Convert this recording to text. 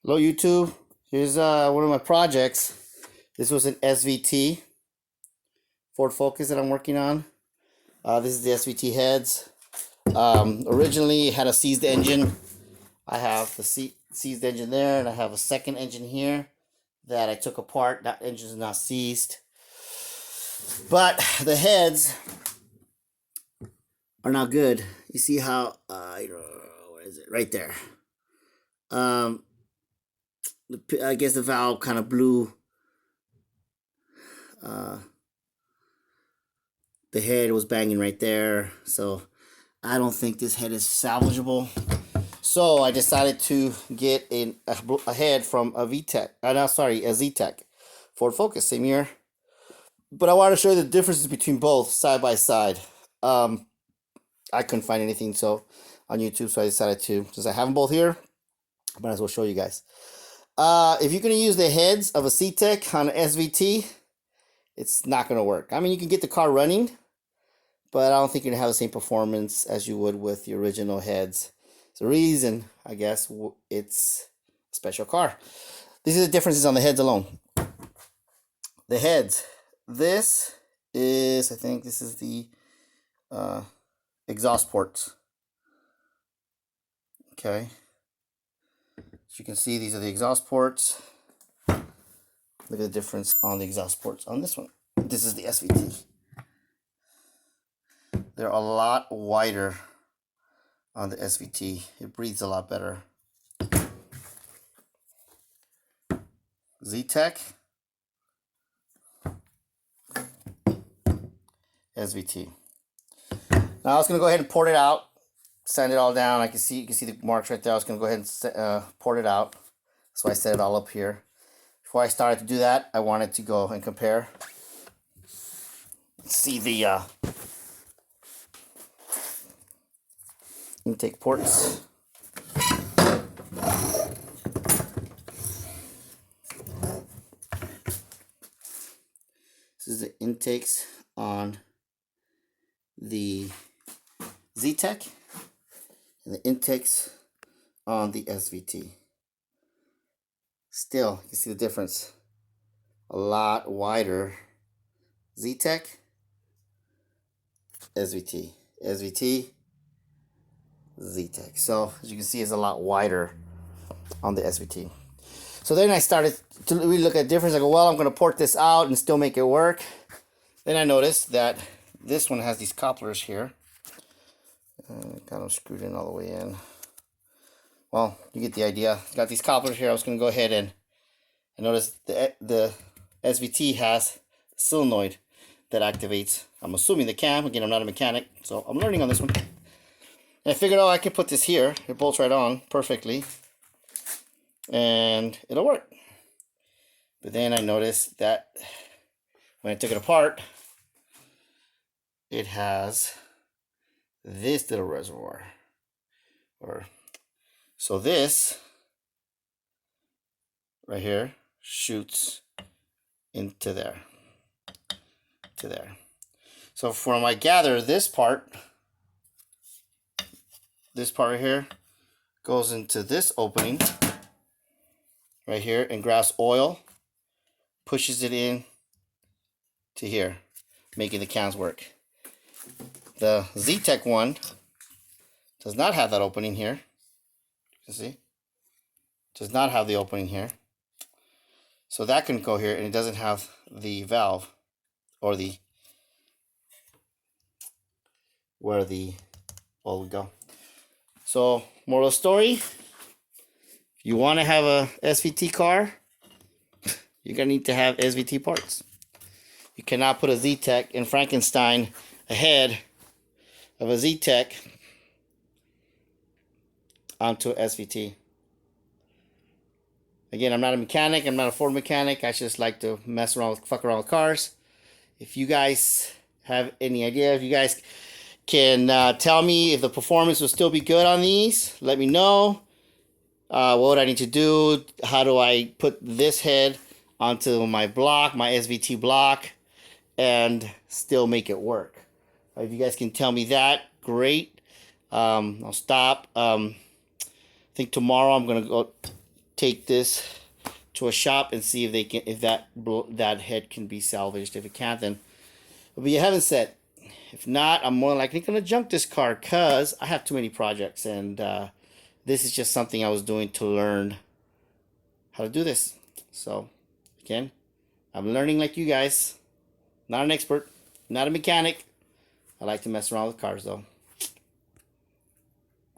Hello YouTube. Here's one of my projects. This was an SVT Ford Focus that I'm working on. This is the SVT heads. Originally it had a seized engine. I have the seized engine there, and I have a second engine here that I took apart. That engine is not seized, but the heads are not good. You see how where is it? Right there. I guess the valve kind of blew. The head was banging right there, so I don't think this head is salvageable. So I decided to get a head from a VTEC. A ZTEC Ford Focus, same year. But I wanted to show you the differences between both side by side. I couldn't find anything on YouTube, so I decided to, since I have them both here, I might as well show you guys. If you're going to use the heads of a ZTEC on an SVT, it's not going to work. I mean, you can get the car running, but I don't think you're going to have the same performance as you would with the original heads. It's the reason, I guess, it's a special car. These are the differences on the heads alone. The heads. This is, I think this is the exhaust ports. Okay. As you can see, these are the exhaust ports. Look at the difference on the exhaust ports on this one. This is the SVT. They're a lot wider on the SVT. It breathes a lot better. ZTEC, SVT. Now I was gonna go ahead and port it out, sand it all down. You can see the marks right there. I was gonna go ahead and port it out, so I set it all up here. Before I started to do that, I wanted to go and compare. See the intake ports. This is the intakes on the ZTEC and the intakes on the SVT. Still, you can see the difference. A lot wider. ZTEC, SVT, SVT, ZTEC. So as you can see, it's a lot wider on the SVT. So then I started to really look at the difference. I go, well, I'm going to port this out and still make it work. Then I noticed that this one has these couplers here. Got them screwed in all the way in. Well, you get the idea. Got these couplers here. I was going to go ahead and notice the SVT has a solenoid that activates. I'm assuming the cam. Again, I'm not a mechanic, so I'm learning on this one. And I figured, oh, I can put this here. It bolts right on perfectly, and it'll work. But then I noticed that when I took it apart, it has this little reservoir. So this right here shoots into there, to there. So from I gather, this part right here goes into this opening right here and grabs oil, pushes it in to here, making the cans work. The ZTEC one does not have that opening here. You see? Does not have the opening here. So that can go here, and it doesn't have the valve or where the oil would go. So, moral of the story, if you want to have a SVT car, you're going to need to have SVT parts. You cannot put a ZTEC in Frankenstein ahead of a ZTEC onto a SVT. Again, I'm not a mechanic. I'm not a Ford mechanic. I just like to fuck around with cars. If you guys have any idea, if you guys can tell me if the performance will still be good on these, let me know. What would I need to do? How do I put this head onto my block, my SVT block, and still make it work? If you guys can tell me that, great. I'll stop. I think tomorrow I'm going to go take this to a shop and see if they can, if that head can be salvaged. If it can't, then it'll be a heaven set. If not, I'm more likely gonna junk this car because I have too many projects, and this is just something I was doing to learn how to do this. So again, I'm learning like you guys. Not an expert, not a mechanic. I like to mess around with cars though.